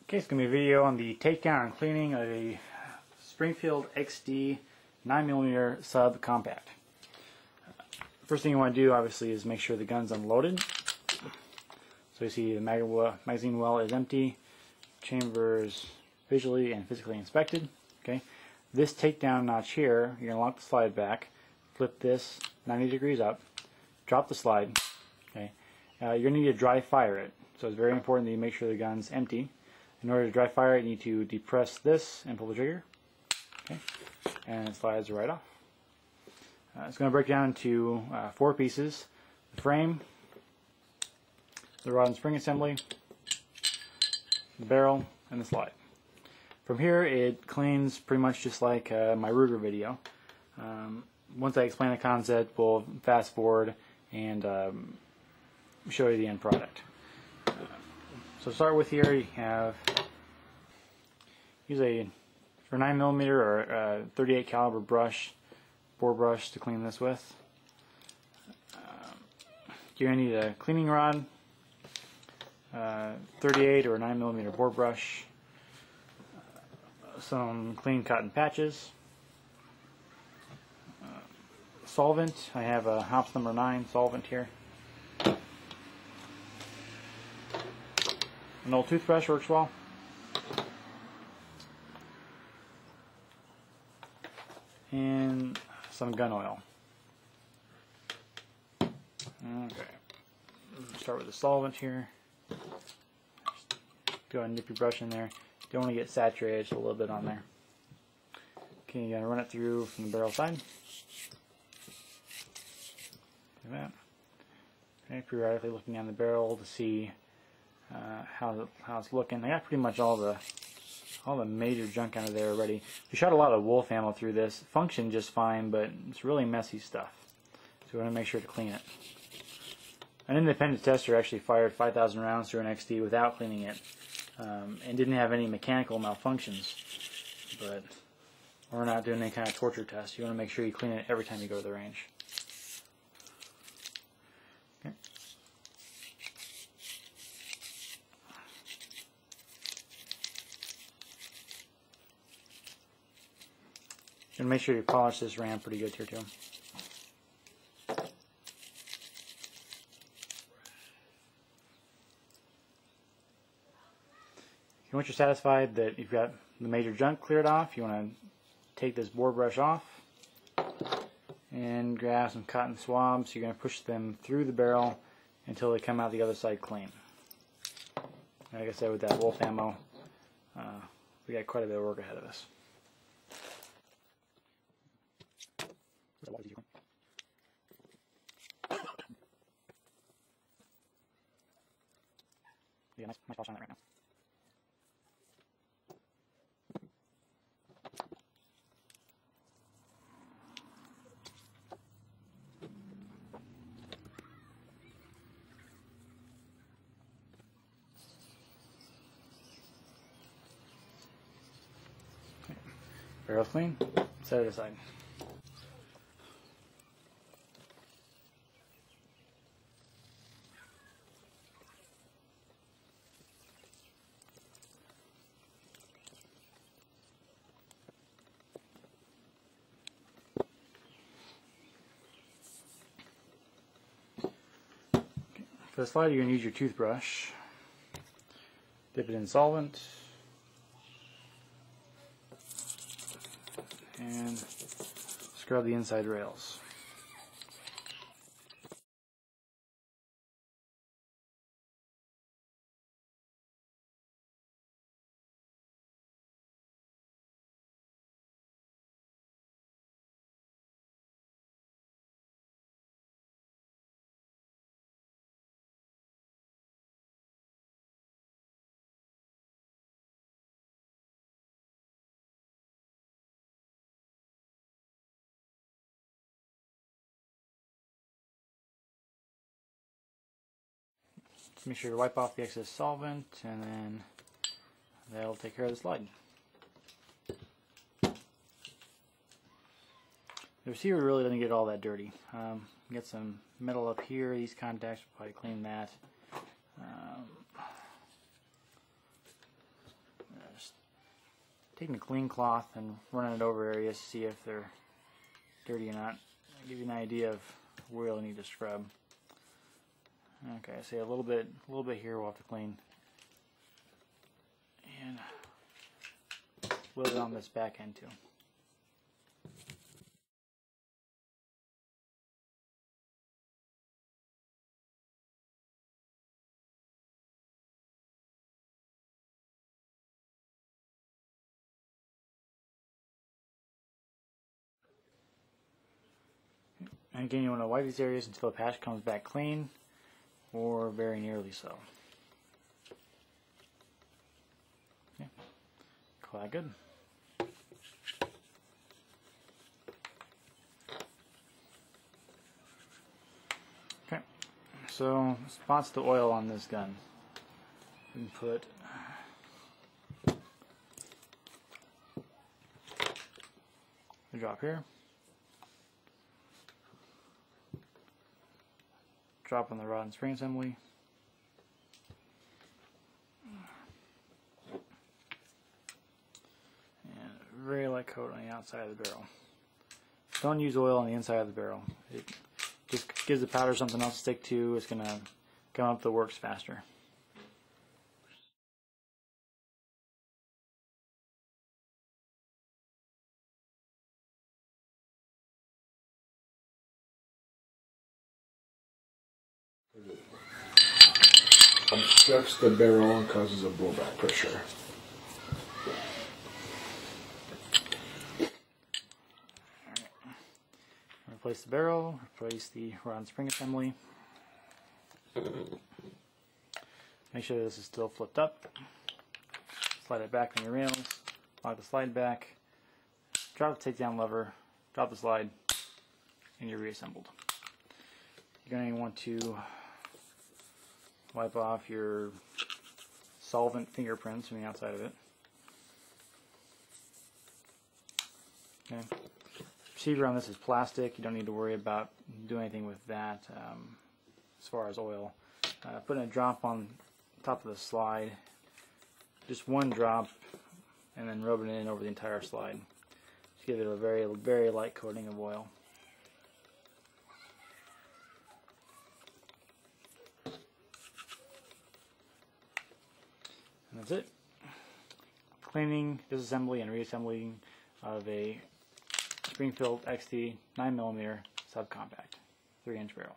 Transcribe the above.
Okay, it's going to be a video on the takedown and cleaning of a Springfield XD 9mm sub compact. First thing you want to do, obviously, is make sure the gun's unloaded. So you see the magazine well is empty, chambers visually and physically inspected. Okay, this takedown notch here, you're going to lock the slide back, flip this 90 degrees up, drop the slide. Okay, you're going to need to dry fire it. So it's very important that you make sure the gun's empty. In order to dry fire it, you need to depress this and pull the trigger. Okay, and it slides right off. It's going to break down into 4 pieces: the frame, the rod and spring assembly, the barrel, and the slide. From here, it cleans pretty much just like my Ruger video. Once I explain the concept, we'll fast forward and show you the end product. So to start with here, you have use a 9mm or 38 caliber brush, bore brush to clean this with. You're going to need a cleaning rod, 38 or 9mm bore brush, some clean cotton patches, solvent. I have a Hops number 9 solvent here. An old toothbrush works well. And some gun oil. Okay. Start with the solvent here. Go ahead and dip your brush in there. Don't want to get saturated, just a little bit on there. Okay, you're going to run it through from the barrel side. Like that. Okay, periodically looking down the barrel to see how it's looking. I got pretty much all the major junk out of there already. We shot a lot of wolf ammo through this. Functioned just fine, but it's really messy stuff. So we want to make sure to clean it. An independent tester actually fired 5,000 rounds through an XD without cleaning it, and didn't have any mechanical malfunctions. But we're not doing any kind of torture test. You want to make sure you clean it every time you go to the range. Okay. And make sure you polish this ram pretty good here too. Once you're satisfied that you've got the major junk cleared off, you want to take this bore brush off and grab some cotton swabs. You're going to push them through the barrel until they come out the other side clean. Like I said, with that wolf ammo, we got quite a bit of work ahead of us. Yeah, nice polish on that right now. Barrel's clean, set it aside. For the slide, you're going to use your toothbrush, dip it in solvent, and scrub the inside rails. Just make sure to wipe off the excess solvent, and then that'll take care of the slide. The receiver really doesn't get all that dirty. Get some metal up here. These contacts will probably clean that. taking a clean cloth and running it over areas to see if they're dirty or not. I'll give you an idea of where you'll need to scrub. Okay, I say a little bit here we'll have to clean. And a little bit on this back end too. And again, you want to wipe these areas until the patch comes back clean, or very nearly so. Okay. Call that good. Okay, so spots the oil on this gun. We can put a drop here. Drop on the rod and spring assembly. And a very light coat on the outside of the barrel. Don't use oil on the inside of the barrel. It just gives the powder something else to stick to. It's going to come up the works faster. Obstructs the barrel and causes a blowback pressure. Replace the barrel, replace the rod and spring assembly. Make sure this is still flipped up. Slide it back on your rails, lock the slide back, drop the takedown lever, drop the slide, and you're reassembled. You're going to want to wipe off your solvent fingerprints from the outside of it. Okay. Receiver on this is plastic. You don't need to worry about doing anything with that as far as oil. Putting a drop on top of the slide, just one drop, and then rubbing it in over the entire slide. Just give it a very, very light coating of oil. And that's it. Cleaning, disassembly, and reassembling of a Springfield XD 9mm subcompact 3-inch barrel.